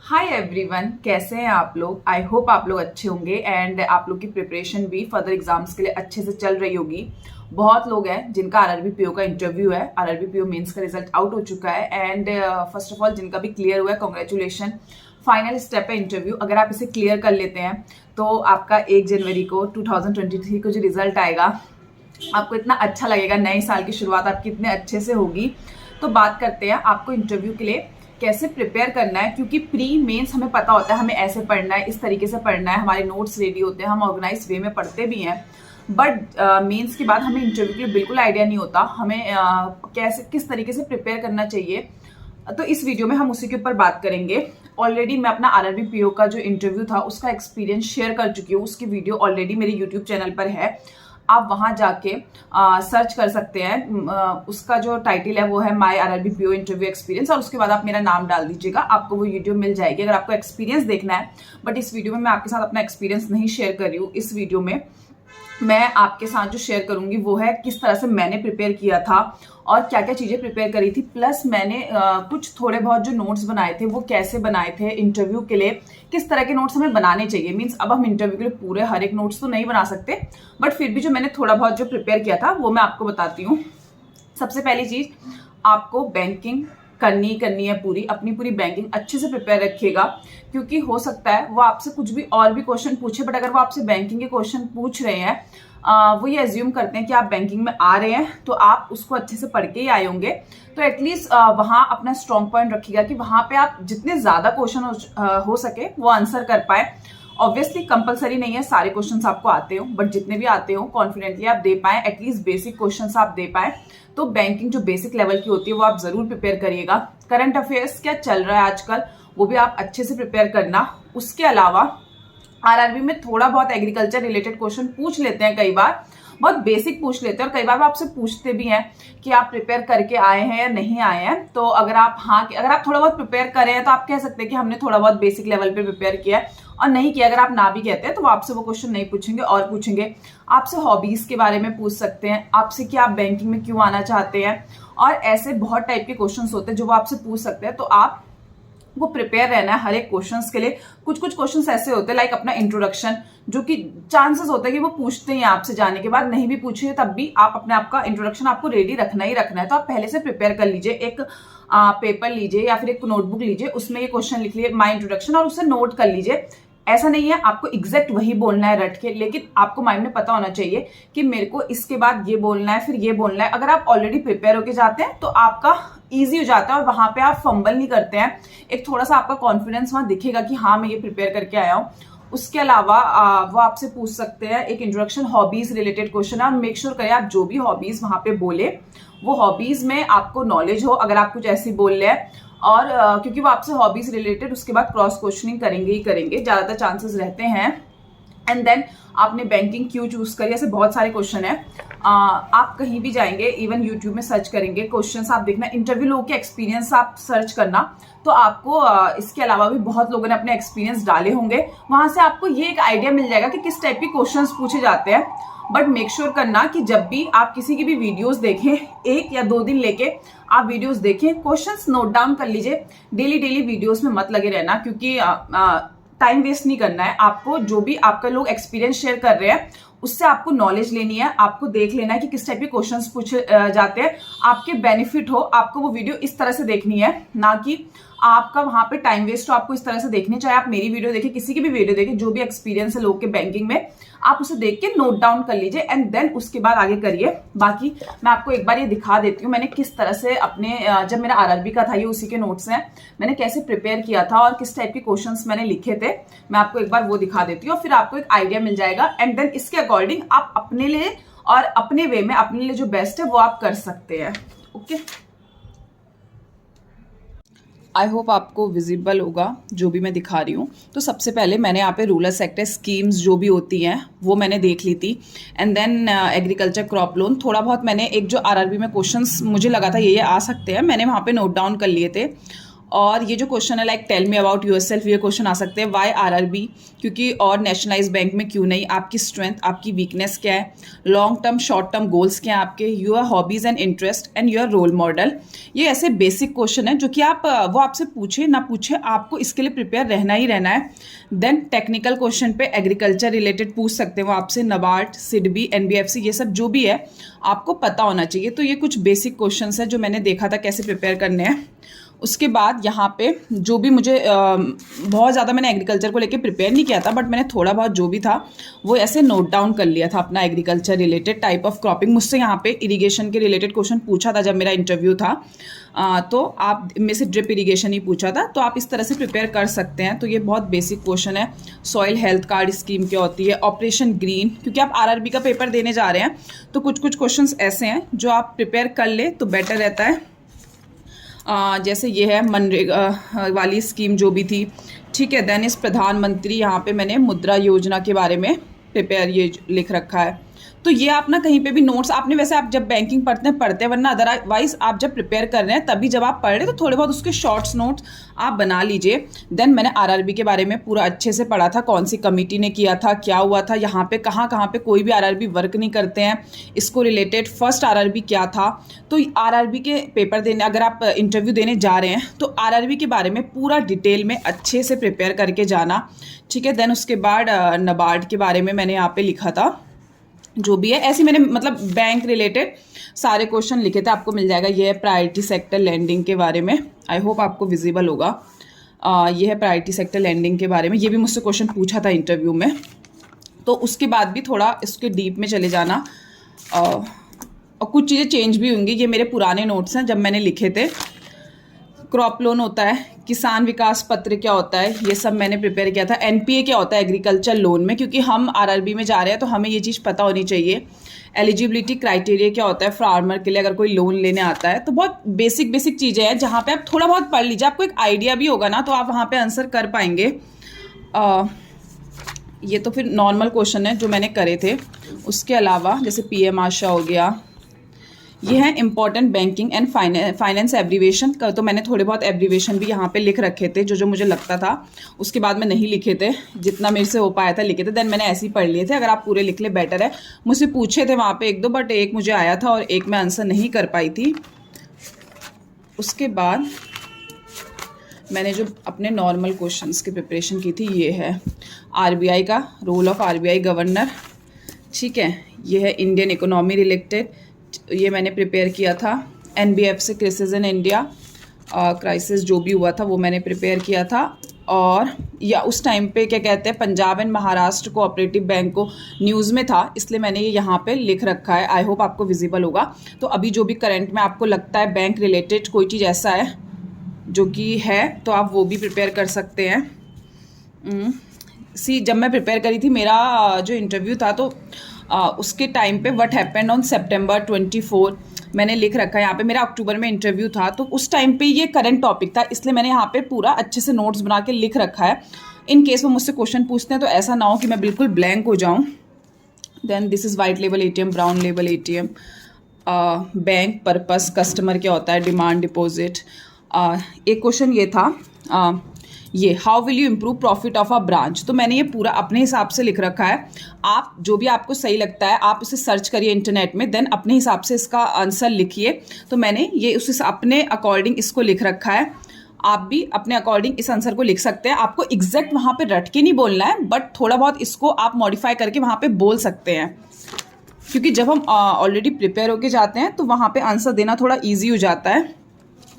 Hi everyone, कैसे हैं आप लोग। आई होप आप लोग अच्छे होंगे एंड आप लोग की प्रिपरेशन भी फर्दर एग्जाम्स के लिए अच्छे से चल रही होगी। बहुत लोग हैं जिनका आरआरबी पीओ का इंटरव्यू है, आरआरबी पीओ मेंस का रिजल्ट आउट हो चुका है एंड फर्स्ट ऑफ ऑल जिनका भी क्लियर हुआ है कॉन्ग्रेचुलेशन। फाइनल स्टेप है इंटरव्यू। अगर आप इसे क्लियर कर लेते हैं तो आपका 1 जनवरी को 2023 को जो रिजल्ट आएगा आपको इतना अच्छा लगेगा। नए साल की शुरुआत आपकी इतने अच्छे से होगी। तो बात करते हैं आपको इंटरव्यू के लिए कैसे प्रिपेयर करना है, क्योंकि प्री मेंस हमें पता होता है हमें ऐसे पढ़ना है, इस तरीके से पढ़ना है, हमारे नोट्स रेडी होते हैं, हम ऑर्गेनाइज वे में पढ़ते भी हैं। बट मेंस के बाद हमें इंटरव्यू के लिए बिल्कुल आइडिया नहीं होता हमें कैसे किस तरीके से प्रिपेयर करना चाहिए। तो इस वीडियो में हम उसी के ऊपर बात करेंगे। ऑलरेडी मैं अपना आरआरबी पीओ का जो इंटरव्यू था उसका एक्सपीरियंस शेयर कर चुकी हूँ। उसकी वीडियो ऑलरेडी मेरे यूट्यूब चैनल पर है, आप वहां जाके सर्च कर सकते हैं। उसका जो टाइटल है वो है my RRB PO interview experience, और उसके बाद आप मेरा नाम डाल दीजिएगा, आपको वो वीडियो मिल जाएगी अगर आपको एक्सपीरियंस देखना है। बट इस वीडियो में मैं आपके साथ अपना एक्सपीरियंस नहीं शेयर कर रही हूँ। इस वीडियो में मैं आपके साथ जो शेयर करूंगी वो है किस तरह से मैंने प्रिपेयर किया था और क्या क्या चीजें प्रिपेयर करी थी, प्लस मैंने कुछ थोड़े बहुत जो नोट्स बनाए थे वो कैसे बनाए थे इंटरव्यू के लिए, किस तरह के नोट्स हमें बनाने चाहिए। मींस अब हम इंटरव्यू के लिए पूरे हर एक नोट्स तो नहीं बना सकते, बट फिर भी जो मैंने थोड़ा बहुत जो प्रिपेयर किया था वो मैं आपको बताती हूँ। सबसे पहली चीज, आपको बैंकिंग करनी है पूरी, अपनी पूरी बैंकिंग अच्छे से प्रिपेयर रखिएगा, क्योंकि हो सकता है वो आपसे कुछ भी और भी क्वेश्चन पूछे, बट अगर वो आपसे बैंकिंग के क्वेश्चन पूछ रहे हैं वो ये एज्यूम करते हैं कि आप बैंकिंग में आ रहे हैं तो आप उसको अच्छे से पढ़ के ही आए होंगे। तो एटलीस्ट वहां अपना स्ट्रॉन्ग पॉइंट रखिएगा कि वहां पे आप जितने ज्यादा क्वेश्चन हो सके वो आंसर कर पाए। ऑब्वियसली कंपलसरी नहीं है सारे क्वेश्चंस आपको आते हो, बट जितने भी आते हो कॉन्फिडेंटली आप दे पाए, एटलीस्ट बेसिक क्वेश्चंस आप दे पाए। तो बैंकिंग जो बेसिक लेवल की होती है वो आप जरूर प्रिपेयर करिएगा। करंट अफेयर्स क्या चल रहा है आजकल वो भी आप अच्छे से प्रिपेयर करना। उसके अलावा आरआरबी में थोड़ा बहुत एग्रीकल्चर रिलेटेड क्वेश्चन पूछ लेते हैं, कई बार बहुत बेसिक पूछ लेते हैं, और कई बार वो आपसे पूछते भी हैं कि आप प्रिपेयर करके आए हैं या नहीं आए हैं। तो अगर आप अगर आप थोड़ा बहुत प्रिपेयर करे हैं तो आप कह सकते हैं कि हमने थोड़ा बहुत बेसिक लेवल पे प्रिपेयर किया है, और नहीं किया अगर आप ना भी कहते हैं तो वो आपसे वो क्वेश्चन नहीं पूछेंगे और पूछेंगे आपसे हॉबीज के बारे में पूछ सकते हैं, आपसे कि आप बैंकिंग में क्यों आना चाहते हैं, और ऐसे बहुत टाइप के क्वेश्चन होते हैं जो वो आपसे पूछ सकते हैं। तो आप वो प्रिपेयर रहना है हर एक क्वेश्चंस के लिए। कुछ कुछ क्वेश्चंस ऐसे होते हैं लाइक अपना इंट्रोडक्शन, जो कि चांसेस होता है कि वो पूछते हैं आपसे जाने के बाद, नहीं भी पूछे तब भी आप अपने आप का इंट्रोडक्शन आपको रेडी रखना ही रखना है। तो आप पहले से प्रिपेयर कर लीजिए, एक पेपर लीजिए या फिर एक नोटबुक लीजिए, उसमें ये क्वेश्चन लिख लीजिए माई इंट्रोडक्शन, और उसे नोट कर लीजिए। ऐसा नहीं है आपको एग्जैक्ट वही बोलना है रट के, लेकिन आपको माइंड में पता होना चाहिए कि मेरे को इसके बाद ये बोलना है फिर ये बोलना है। अगर आप ऑलरेडी प्रिपेयर होके जाते हैं तो आपका ईजी हो जाता है और वहां पे आप फंबल नहीं करते हैं। एक थोड़ा सा आपका कॉन्फिडेंस वहां दिखेगा कि हाँ मैं ये प्रिपेयर करके आया हूँ। उसके अलावा वो आपसे पूछ सकते हैं एक इंट्रोडक्शन हॉबीज रिलेटेड क्वेश्चन है, मेक श्योर करें आप जो भी हॉबीज वहां पे बोले वो हॉबीज में आपको नॉलेज हो, अगर आप कुछ ऐसी बोल रहे हैं। और क्योंकि वो आपसे हॉबीज रिलेटेड उसके बाद क्रॉस क्वेश्चनिंग करेंगे ही करेंगे, ज्यादातर चांसेस रहते हैं। एंड देन आपने बैंकिंग क्यों चूज करी, ऐसे बहुत सारे क्वेश्चन है। आप कहीं भी जाएंगे, इवन यूट्यूब में सर्च करेंगे क्वेश्चंस आप देखना, इंटरव्यू लोगों के एक्सपीरियंस आप सर्च करना, तो आपको इसके अलावा भी बहुत लोगों ने अपने एक्सपीरियंस डाले होंगे, वहां से आपको ये एक आइडिया मिल जाएगा कि किस टाइप के क्वेश्चंस पूछे जाते हैं। बट मेक श्योर करना कि जब भी आप किसी की भी वीडियोस देखें, 1 या 2 दिन लेके आप वीडियोस देखें, क्वेश्चंस नोट डाउन कर लीजिए। डेली वीडियोस में मत लगे रहना, क्योंकि टाइम वेस्ट नहीं करना है आपको। जो भी आपका लोग एक्सपीरियंस शेयर कर रहे हैं उससे आपको नॉलेज लेनी है, आपको देख लेना है कि किस टाइप के क्वेश्चंस पूछे जाते हैं, आपके बेनिफिट हो। आपको वो वीडियो इस तरह से देखनी है, ना कि आपका वहां पे टाइम वेस्ट हो। आपको इस तरह से देखनी, चाहे आप मेरी वीडियो देखें, किसी की भी वीडियो देखें, जो भी एक्सपीरियंस है लोग के बैंकिंग में, आप उसे देख के नोट डाउन कर लीजिए एंड देन उसके बाद आगे करिए। बाकी मैं आपको एक बार ये दिखा देती हूँ मैंने किस तरह से अपने जब मेरा आरआरबी का था, ये उसी के नोट्स हैं, मैंने कैसे प्रिपेयर किया था और किस टाइप के क्वेश्चंस मैंने लिखे थे। मैं आपको एक बार वो दिखा देती हूँ, फिर आपको एक आइडिया मिल जाएगा एंड देन इसके अकॉर्डिंग आप अपने लिए और अपने वे में अपने लिए जो बेस्ट है वो आप कर सकते हैं। ओके, आई होप आपको विजिबल होगा जो भी मैं दिखा रही हूँ। तो सबसे पहले मैंने यहाँ पे रूरल सेक्टर स्कीम्स जो भी होती हैं वो मैंने देख ली थी, and then agriculture crop loan, थोड़ा बहुत मैंने एक जो आरआरबी में क्वेश्चंस मुझे लगा था ये आ सकते हैं, मैंने वहाँ पे नोट डाउन कर लिए थे। और ये जो क्वेश्चन है like tell me about yourself, ये क्वेश्चन आ सकते हैं। वाई आरआरबी, क्योंकि और नेशनलाइज बैंक में क्यों नहीं, आपकी स्ट्रेंथ, आपकी वीकनेस क्या है, long term short term goals क्या हैं आपके, your hobbies and interest and your role model. ये ऐसे बेसिक क्वेश्चन है जो कि आप वो आपसे पूछे ना पूछे आपको इसके लिए प्रिपेयर रहना ही रहना है। देन टेक्निकल क्वेश्चन पे एग्रीकल्चर रिलेटेड पूछ सकते हैं वो आपसे, नाबार्ड, सिडबी, एनबीएफसी, ये सब जो भी है आपको पता होना चाहिए। तो ये कुछ बेसिक क्वेश्चंस है जो मैंने देखा था कैसे प्रिपेयर करने हैं। उसके बाद यहाँ पे जो भी मुझे बहुत ज़्यादा मैंने एग्रीकल्चर को लेके प्रिपेयर नहीं किया था, बट मैंने थोड़ा बहुत जो भी था वो ऐसे नोट डाउन कर लिया था अपना agriculture related type of cropping. मुझसे यहाँ पे इरिगेशन के रिलेटेड क्वेश्चन पूछा था जब मेरा इंटरव्यू था, तो आप में से ड्रिप इरिगेशन ही पूछा था, तो आप इस तरह से प्रिपेयर कर सकते हैं। तो ये बहुत बेसिक क्वेश्चन है। सॉइल हेल्थ कार्ड स्कीम क्या होती है, ऑपरेशन ग्रीन, क्योंकि आप आरआरबी का पेपर देने जा रहे हैं तो कुछ कुछ क्वेश्चन ऐसे हैं जो आप प्रिपेयर कर ले तो बेटर रहता है। जैसे ये है मनरेगा वाली स्कीम जो भी थी, ठीक है। देन इस प्रधानमंत्री, यहाँ पे मैंने मुद्रा योजना के बारे में प्रिपेयर ये लिख रखा है। तो ये आप ना कहीं पे भी नोट्स आपने, वैसे आप जब बैंकिंग पढ़ते हैं वरना अदरवाइज आप जब प्रिपेयर कर रहे हैं तभी जब आप पढ़ रहे हैं तो थोड़े बहुत उसके शॉर्ट्स नोट्स आप बना लीजिए। देन मैंने आरआरबी के बारे में पूरा अच्छे से पढ़ा था, कौन सी कमेटी ने किया था, क्या हुआ था, यहाँ पे कहाँ पे कोई भी आरआरबी वर्क नहीं करते हैं, इसको रिलेटेड फर्स्ट आरआरबी क्या था। तो आरआरबी के पेपर देने, अगर आप इंटरव्यू देने जा रहे हैं तो आरआरबी के बारे में पूरा डिटेल में अच्छे से प्रिपेयर करके जाना, ठीक है। देन उसके बाद नाबार्ड के बारे में मैंने यहाँ पे लिखा था जो भी है, ऐसे मैंने मतलब बैंक रिलेटेड सारे क्वेश्चन लिखे थे, आपको मिल जाएगा। ये है प्रायोरिटी सेक्टर लैंडिंग के बारे में, आई होप आपको विजिबल होगा। ये है प्रायोरिटी सेक्टर लैंडिंग के बारे में, ये भी मुझसे क्वेश्चन पूछा था इंटरव्यू में। तो उसके बाद भी थोड़ा इसके डीप में चले जाना, और कुछ चीज़ें चेंज भी होंगी। ये मेरे पुराने नोट्स हैं जब मैंने लिखे थे। क्रॉप लोन होता है, किसान विकास पत्र क्या होता है, ये सब मैंने प्रिपेयर किया था। एनपीए क्या होता है एग्रीकल्चर लोन में, क्योंकि हम आरआरबी में जा रहे हैं तो हमें ये चीज़ पता होनी चाहिए। एलिजिबिलिटी क्राइटेरिया क्या होता है फार्मर के लिए अगर कोई लोन लेने आता है। तो बहुत बेसिक चीज़ें हैं जहाँ पे आप थोड़ा बहुत पढ़ लीजिए, आपको एक आइडिया भी होगा ना तो आप वहाँ पे आंसर कर पाएंगे। ये तो फिर नॉर्मल क्वेश्चन है जो मैंने करे थे। उसके अलावा जैसे पीएम आशा हो गया, ये है important banking and finance abbreviation का, तो मैंने थोड़े बहुत एब्रीवेशन भी यहाँ पे लिख रखे थे जो मुझे लगता था। उसके बाद में नहीं लिखे थे, जितना मेरे से हो पाया था लिखे थे। देन मैंने ऐसे ही पढ़ लिए थे, अगर आप पूरे लिख ले बेटर है। मुझसे पूछे थे वहाँ पे एक दो, बट एक मुझे आया था और एक मैं आंसर नहीं कर पाई थी। उसके बाद मैंने जो अपने नॉर्मल क्वेश्चंस की प्रिपरेशन की थी, ये है आरबीआई का रोल ऑफ आरबीआई गवर्नर, ठीक है। ये है इंडियन इकोनॉमी रिलेटेड, ये मैंने प्रिपेयर किया था। NBFC crisis in India, crisis जो भी हुआ था वो मैंने प्रिपेयर किया था। और या उस टाइम पे क्या कहते हैं Punjab and Maharashtra cooperative bank को न्यूज़ में था, इसलिए मैंने ये यहाँ पे लिख रखा है। आई होप आपको विजिबल होगा। तो अभी जो भी करंट में आपको लगता है बैंक रिलेटेड कोई चीज़ ऐसा है जो कि है तो आप वो भी प्रिपेयर कर सकते हैं। जब मैं प्रिपेयर करी थी मेरा जो इंटरव्यू था तो उसके टाइम पे व्हाट हैपेंड ऑन सितंबर 24 मैंने लिख रखा है यहाँ पे। मेरा अक्टूबर में इंटरव्यू था तो उस टाइम पे ये करंट टॉपिक था, इसलिए मैंने यहाँ पे पूरा अच्छे से नोट्स बना के लिख रखा है। इन केस वो मुझसे क्वेश्चन पूछते हैं तो ऐसा ना हो कि मैं बिल्कुल ब्लैंक हो जाऊँ। Then this is white level ATM, brown level ATM, bank purpose, customer क्या होता है, डिमांड डिपॉजिट। एक क्वेश्चन ये था ये how will you improve profit of a branch. तो मैंने ये पूरा अपने हिसाब से लिख रखा है। आप जो भी आपको सही लगता है आप उसे सर्च करिए इंटरनेट में, देन अपने हिसाब से इसका आंसर लिखिए। तो मैंने ये उस अपने अकॉर्डिंग इसको लिख रखा है। आप भी अपने अकॉर्डिंग इस आंसर को लिख सकते हैं। आपको एग्जैक्ट वहाँ पे रट के नहीं बोलना है, बट थोड़ा बहुत इसको आप मॉडिफाई करके वहाँ पे बोल सकते हैं, क्योंकि जब हम ऑलरेडी प्रिपेयर होके जाते हैं तो वहाँ पे आंसर देना थोड़ा ईजी हो जाता है।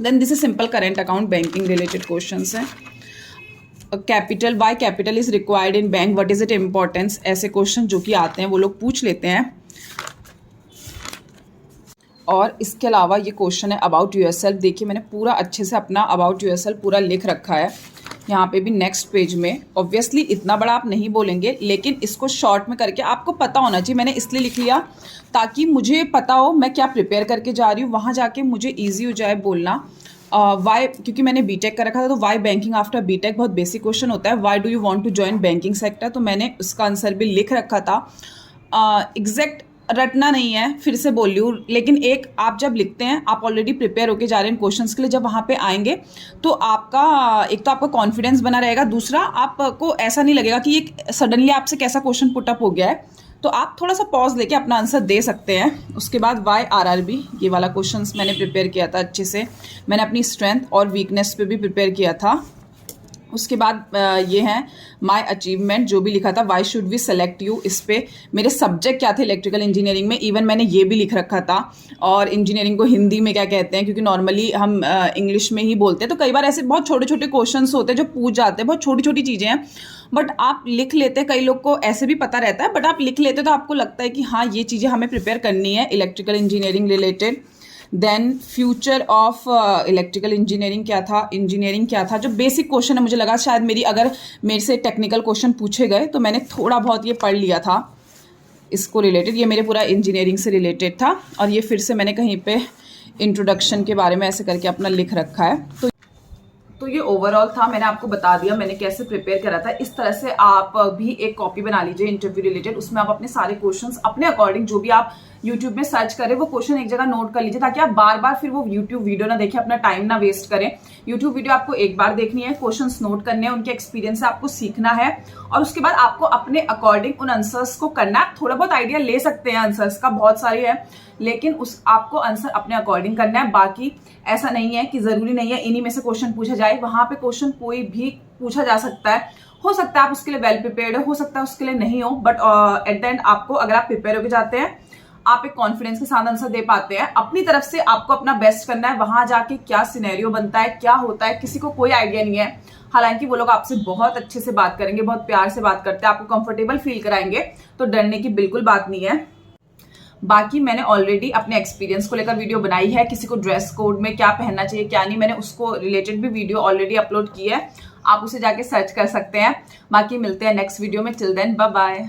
Then this is simple current account banking related question है। Capital, why capital is required in bank, what is it importance, ऐसे क्वेश्चन जो कि आते हैं वो लोग पूछ लेते हैं। और इसके अलावा ये क्वेश्चन है अबाउट यूरसेल्फ। देखिए मैंने पूरा अच्छे से अपना अबाउट यूरसेल्फ पूरा लिख रखा है यहाँ पे भी नेक्स्ट पेज में। ऑब्वियसली इतना बड़ा आप नहीं बोलेंगे, लेकिन इसको शॉर्ट में करके आपको पता होना चाहिए। मैंने इसलिए लिख लिया ताकि मुझे पता हो मैं क्या प्रिपेयर करके जा रही हूँ, वहाँ जाके मुझे ईजी हो जाए बोलना। वाई, क्योंकि मैंने बीटेक कर रखा था तो वाई बैंकिंग आफ्टर बीटेक बहुत बेसिक क्वेश्चन होता है। Why do you want to join banking sector, तो मैंने उसका आंसर भी लिख रखा था। एग्जैक्ट रटना नहीं है, फिर से बोल रही हूँ, लेकिन एक आप जब लिखते हैं, आप ऑलरेडी प्रिपेयर होके जा रहे हैं क्वेश्चंस के लिए, जब वहाँ पे आएंगे तो आपका एक तो आपका कॉन्फिडेंस बना रहेगा, दूसरा आपको ऐसा नहीं लगेगा कि ये सडनली आपसे कैसा क्वेश्चन पुटअप हो गया है, तो आप थोड़ा सा पॉज लेके अपना आंसर दे सकते हैं। उसके बाद वाई RRB, ये वाला क्वेश्चंस मैंने प्रिपेयर किया था अच्छे से, मैंने अपनी स्ट्रेंथ और वीकनेस पे भी प्रिपेयर किया था। उसके बाद ये हैं माय अचीवमेंट, जो भी लिखा था, why should we select you, इस पे मेरे सब्जेक्ट क्या थे इलेक्ट्रिकल इंजीनियरिंग में, इवन मैंने ये भी लिख रखा था। और इंजीनियरिंग को हिंदी में क्या कहते हैं, क्योंकि नॉर्मली हम इंग्लिश में ही बोलते हैं, तो कई बार ऐसे बहुत छोटे छोटे क्वेश्चंस होते हैं जो पूछ जाते हैं, बहुत छोटी छोटी चीज़ें हैं, बट आप लिख लेते हैं। कई लोग को ऐसे भी पता रहता है, बट आप लिख लेते तो आपको लगता है कि हाँ ये चीज़ें हमें प्रिपेयर करनी है electrical engineering related. Then future of electrical engineering क्या था, इंजीनियरिंग क्या था, जो बेसिक क्वेश्चन है, मुझे लगा शायद अगर मेरे से टेक्निकल क्वेश्चन पूछे गए तो मैंने थोड़ा बहुत ये पढ़ लिया था इसको रिलेटेड, ये मेरे पूरा इंजीनियरिंग से रिलेटेड था। और ये फिर से मैंने कहीं पे इंट्रोडक्शन के बारे में ऐसे करके अपना लिख रखा है। तो ये ओवरऑल था, मैंने आपको बता दिया मैंने कैसे प्रिपेयर करा था। इस तरह से आप भी एक कॉपी बना लीजिए इंटरव्यू रिलेटेड, उसमें आप अपने सारे क्वेश्चंस अपने अकॉर्डिंग जो भी आप यूट्यूब में सर्च करें वो क्वेश्चन एक जगह नोट कर लीजिए, ताकि आप बार बार फिर वो यूट्यूब वीडियो ना देखें, अपना टाइम ना वेस्ट करें। यूट्यूब वीडियो आपको एक बार देखनी है, क्वेश्चंस नोट करने हैं, उनके एक्सपीरियंस से आपको सीखना है, और उसके बाद आपको अपने अकॉर्डिंग उन आंसर्स को करना है। थोड़ा बहुत आइडिया ले सकते हैं आंसर्स का, बहुत सारे हैं, लेकिन आपको आंसर अपने अकॉर्डिंग करना है। बाकी ऐसा नहीं है कि जरूरी नहीं है इन्हीं में से क्वेश्चन पूछा जाए, वहां पे क्वेश्चन कोई भी पूछा जा सकता है। हो सकता है आप उसके लिए वेल प्रिपेयर्ड हो सकता है उसके लिए नहीं हो, बट एट द एंड आपको, अगर आप प्रिपेयर होकर जाते हैं, आप एक कॉन्फिडेंस के साथ आंसर दे पाते हैं। अपनी तरफ से आपको अपना बेस्ट करना है। वहां जाके क्या सिनेरियो बनता है, क्या होता है, किसी को कोई आइडिया नहीं है। हालांकि वो लोग आपसे बहुत अच्छे से बात करेंगे, बहुत प्यार से बात करते हैं, आपको कंफर्टेबल फील कराएंगे, तो डरने की बिल्कुल बात नहीं है। बाकी मैंने ऑलरेडी अपने एक्सपीरियंस को लेकर वीडियो बनाई है, किसी को ड्रेस कोड में क्या पहनना चाहिए क्या नहीं, मैंने उसको रिलेटेड भी वीडियो ऑलरेडी अपलोड की है, आप उसे जाके सर्च कर सकते हैं। बाकी मिलते हैं नेक्स्ट वीडियो में, टिल देन बाय बाय।